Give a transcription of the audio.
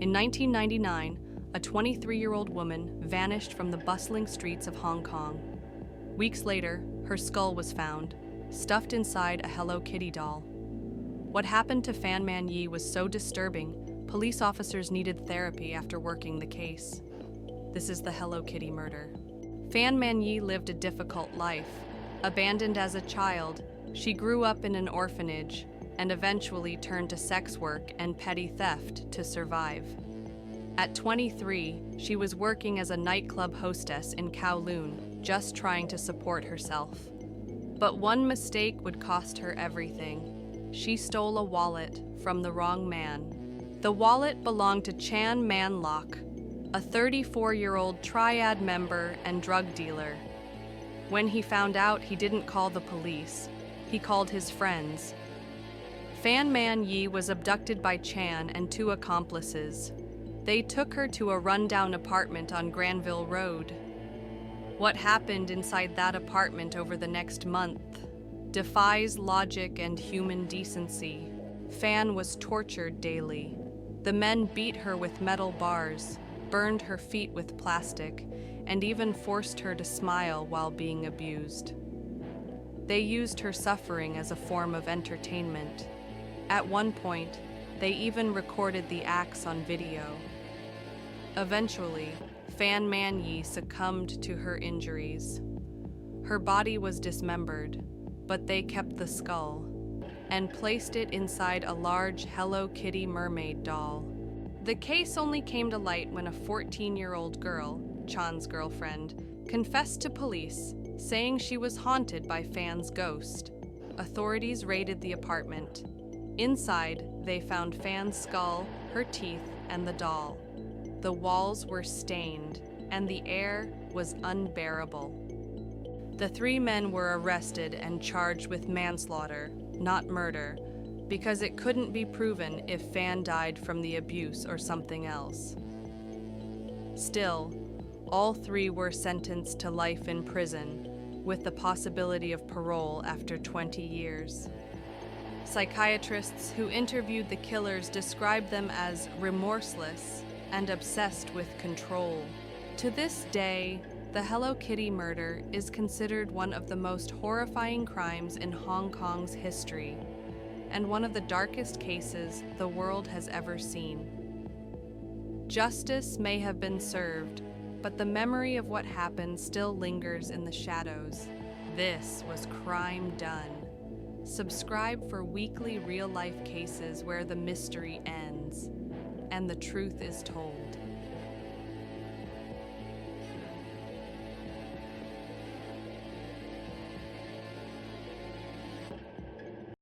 In 1999, a 23-year-old woman vanished from the bustling streets of Hong Kong. Weeks later, her skull was found, stuffed inside a Hello Kitty doll. What happened to Fan Man Yi was so disturbing, police officers needed therapy after working the case. This is the Hello Kitty murder. Fan Man Yi lived a difficult life. Abandoned as a child, she grew up in an orphanage and eventually turned to sex work and petty theft to survive. At 23, she was working as a nightclub hostess in Kowloon, just trying to support herself. But one mistake would cost her everything. She stole a wallet from the wrong man. The wallet belonged to Chan Man Lok, a 34-year-old triad member and drug dealer. When he found out, he didn't call the police. He called his friends. Fan Man Yi was abducted by Chan and two accomplices. They took her to a rundown apartment on Granville Road. What happened inside that apartment over the next month defies logic and human decency. Fan was tortured daily. The men beat her with metal bars, burned her feet with plastic, and even forced her to smile while being abused. They used her suffering as a form of entertainment. At one point, they even recorded the acts on video. Eventually, Fan Man Yi succumbed to her injuries. Her body was dismembered, but they kept the skull and placed it inside a large Hello Kitty mermaid doll. The case only came to light when a 14-year-old girl, Chan's girlfriend, confessed to police, saying she was haunted by Fan's ghost. Authorities raided the apartment. Inside, they found Fan's skull, her teeth, and the doll. The walls were stained, and the air was unbearable. The three men were arrested and charged with manslaughter, not murder, because it couldn't be proven if Fan died from the abuse or something else. Still, all three were sentenced to life in prison, with the possibility of parole after 20 years. Psychiatrists who interviewed the killers described them as remorseless and obsessed with control. To this day, the Hello Kitty murder is considered one of the most horrifying crimes in Hong Kong's history, and one of the darkest cases the world has ever seen. Justice may have been served, but the memory of what happened still lingers in the shadows. This was crime done. Subscribe for weekly real-life cases where the mystery ends and the truth is told.